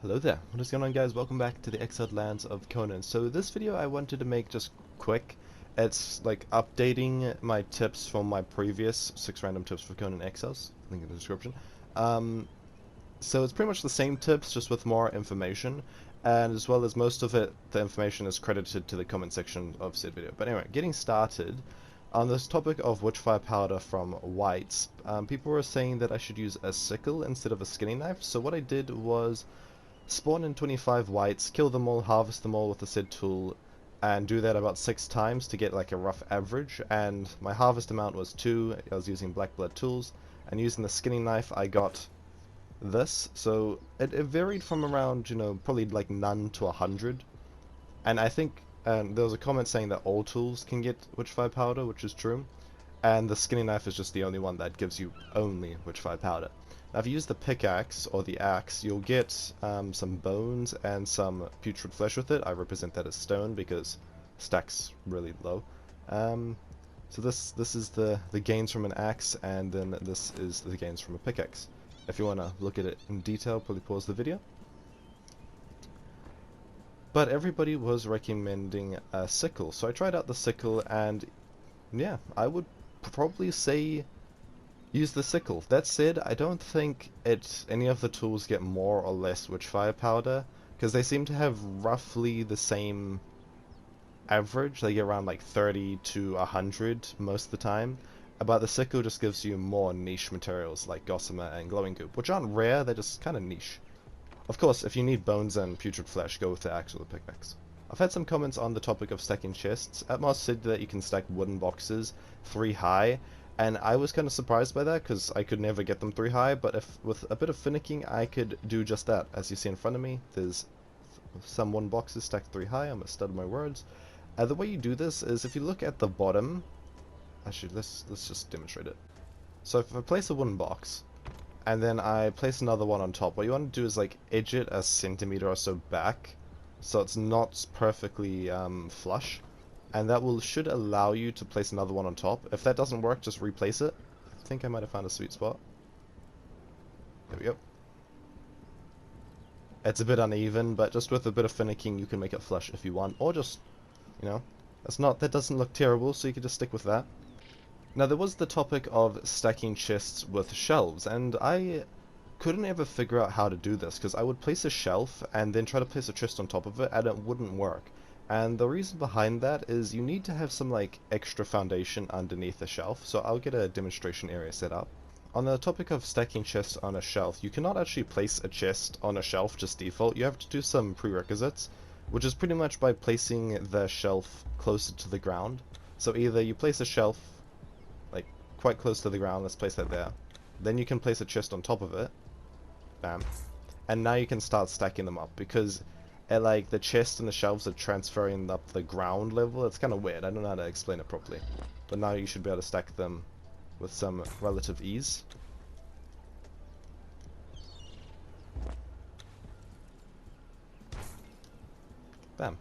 Hello there, what is going on guys? Welcome back to the Exiled Lands of Conan. So this video I wanted to make just quick. It's like updating my tips from my previous 6 random tips for Conan Exiles, link in the description. So it's pretty much the same tips, just with more information, and as well as most of it, the information is credited to the comment section of said video. But anyway, getting started, on this topic of witchfire powder from whites, people were saying that I should use a sickle instead of a skinning knife, so what I did was spawn in 25 whites, kill them all, harvest them all with the said tool, and do that about 6 times to get like a rough average. And my harvest amount was 2, I was using black blood tools, and using the skinning knife I got this. So it varied from around, probably like none to 100. And I think there was a comment saying that all tools can get witchfire powder, which is true. And the skinning knife is just the only one that gives you only witchfire powder. Now if you use the pickaxe or the axe, you'll get some bones and some putrid flesh with it. I represent that as stone because stack's really low. So this is the gains from an axe, and then this is the gains from a pickaxe. If you want to look at it in detail, probably pause the video. But everybody was recommending a sickle, so I tried out the sickle, and yeah, I would probably say use the sickle. That said, I don't think any of the tools get more or less witchfire powder, because they seem to have roughly the same average. They get around like 30 to 100 most of the time. But the sickle just gives you more niche materials like gossamer and glowing goop, which aren't rare, they're just kind of niche. Of course, if you need bones and putrid flesh, go with the axe or the pickaxe. I've had some comments on the topic of stacking chests. Atmos said that you can stack wooden boxes 3 high, and I was kind of surprised by that because I could never get them 3 high, but with a bit of finicking I could do just that. As you see in front of me, there's some wooden boxes stacked 3 high. I'm a stud of my words. The way you do this is if you look at the bottom. Actually, let's just demonstrate it. So if I place a wooden box, and then I place another one on top, what you want to do is like edge it a centimeter or so back, so it's not perfectly flush, and that should allow you to place another one on top. If that doesn't work, just replace it. I think I might have found a sweet spot. There we go. It's a bit uneven, but just with a bit of finicking you can make it flush if you want, or just, that doesn't look terrible, so you can just stick with that. Now there was the topic of stacking chests with shelves, and I couldn't ever figure out how to do this, because I would place a shelf and then try to place a chest on top of it, and it wouldn't work. And the reason behind that is you need to have some like extra foundation underneath the shelf, so I'll get a demonstration area set up. On the topic of stacking chests on a shelf, you cannot actually place a chest on a shelf just default. You have to do some prerequisites, which is pretty much by placing the shelf closer to the ground. So either you place a shelf like quite close to the ground, let's place that there, then you can place a chest on top of it, bam, and now you can start stacking them up, because like the chest and the shelves are transferring up the ground level. It's kind of weird, I don't know how to explain it properly, but now you should be able to stack them with some relative ease. Bam.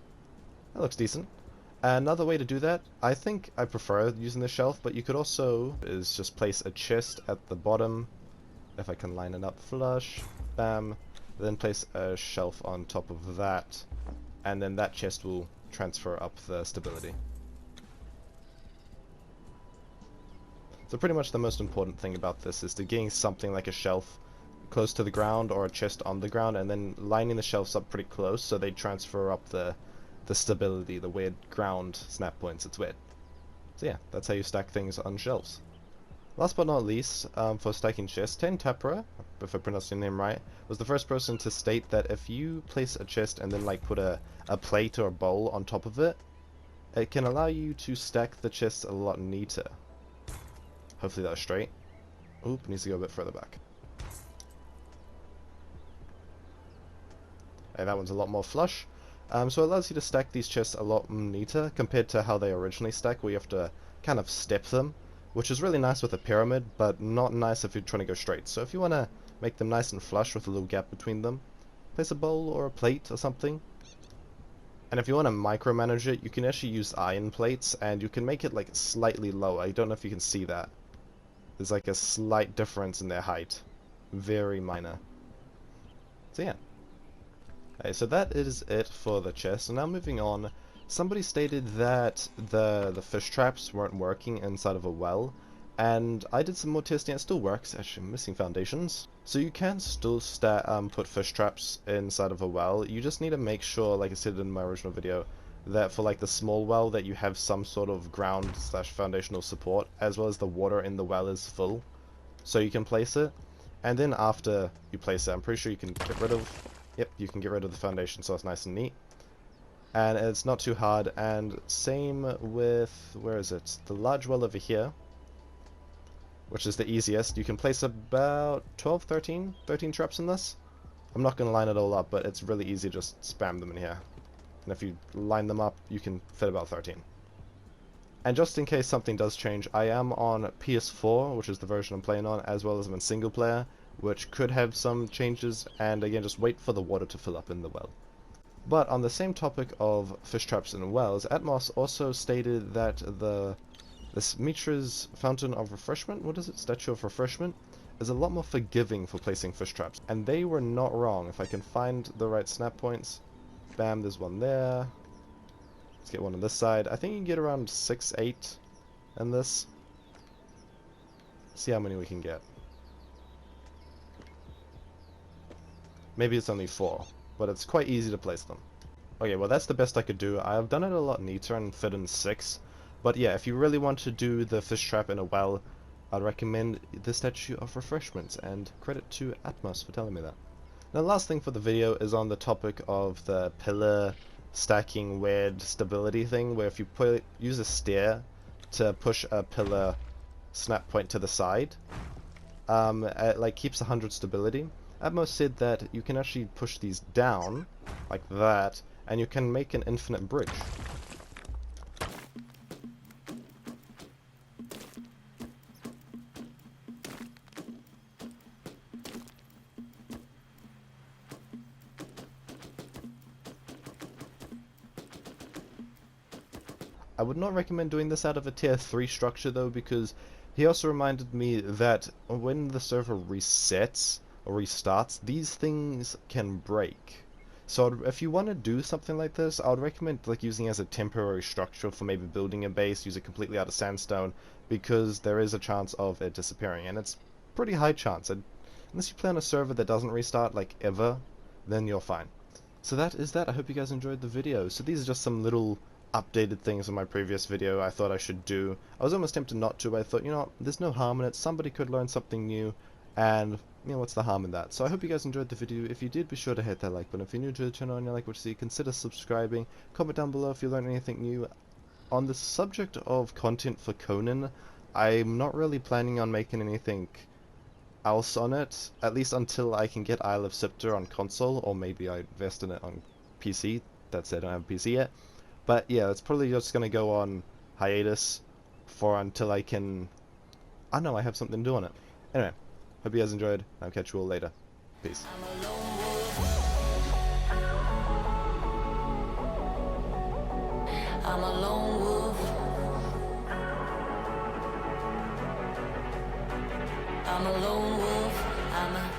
That looks decent. Another way to do that, I think I prefer using the shelf, but you could also is just place a chest at the bottom, if I can line it up flush, bam, then place a shelf on top of that, and then that chest will transfer up the stability. So pretty much the most important thing about this is to getting something like a shelf close to the ground or a chest on the ground, and then lining the shelves up pretty close so they transfer up the stability, the weird ground snap points. It's weird. So yeah, that's how you stack things on shelves. Last but not least, for stacking chests, Ten Tapra, if I pronounced your name right, was the first person to state that if you place a chest and then like put a plate or a bowl on top of it, it can allow you to stack the chests a lot neater. Hopefully that was straight. Oop, needs to go a bit further back. Hey, that one's a lot more flush. So it allows you to stack these chests a lot neater compared to how they originally stack, where you have to kind of step them, which is really nice with a pyramid, but not nice if you're trying to go straight. So if you want to make them nice and flush with a little gap between them, place a bowl or a plate or something. And if you want to micromanage it, you can actually use iron plates, and you can make it like slightly lower. I don't know if you can see that. There's like a slight difference in their height. Very minor. So yeah. Okay, so that is it for the chest. And now moving on, somebody stated that the fish traps weren't working inside of a well, and I did some more testing. It still works. Actually, I'm missing foundations. So you can still put fish traps inside of a well. You just need to make sure, like I said in my original video, that for like the small well that you have some sort of ground / foundational support, as well as the water in the well is full, so you can place it. And then after you place it, I'm pretty sure you can get rid of, yep, you can get rid of the foundation, so it's nice and neat. And it's not too hard. And same with, where is it? The large well over here, which is the easiest. You can place about 12, 13 traps in this. I'm not going to line it all up, but it's really easy, just spam them in here. And if you line them up, you can fit about 13. And just in case something does change, I am on PS4, which is the version I'm playing on, as well as I'm in single player, which could have some changes, and again, just wait for the water to fill up in the well. But on the same topic of fish traps in wells, Atmos also stated that this Mitra's Fountain of Refreshment, what is it, Statue of Refreshment, is a lot more forgiving for placing fish traps. And they were not wrong. If I can find the right snap points, bam, there's one there. Let's get one on this side. I think you can get around 6, 8 in this. See how many we can get. Maybe it's only 4, but it's quite easy to place them. Okay, well that's the best I could do. I've done it a lot neater and fit in 6. But yeah, if you really want to do the fish trap in a well, I'd recommend the Statue of Refreshments, and credit to Atmos for telling me that. Now, the last thing for the video is on the topic of the pillar stacking weird stability thing, where if you use a stair to push a pillar snap point to the side, it like keeps 100 stability. Atmos said that you can actually push these down like that, and you can make an infinite bridge. I would not recommend doing this out of a tier 3 structure though, because he also reminded me that when the server resets or restarts, these things can break. So if you want to do something like this, I would recommend like using it as a temporary structure for maybe building a base, use it completely out of sandstone, because there is a chance of it disappearing, and it's pretty high chance. Unless you play on a server that doesn't restart like ever, then you're fine. So that is that. I hope you guys enjoyed the video. So these are just some little updated things in my previous video I thought I should do. I was almost tempted not to, but I thought, you know what, there's no harm in it. Somebody could learn something new, and you know, what's the harm in that? So I hope you guys enjoyed the video. If you did, be sure to hit that like button. If you're new to the channel and you like what you see, consider subscribing. Comment down below if you learned anything new. On the subject of content for Conan, I'm not really planning on making anything else on it, at least until I can get Isle of Scepter on console, or maybe I invest in it on PC. That's it, I don't have a PC yet. But yeah, it's probably just gonna go on hiatus for until I can, I don't know, I have something to do on it. Anyway, hope you guys enjoyed. I'll catch you all later. Peace. I'm a lone wolf. I'm a lone wolf. I'm a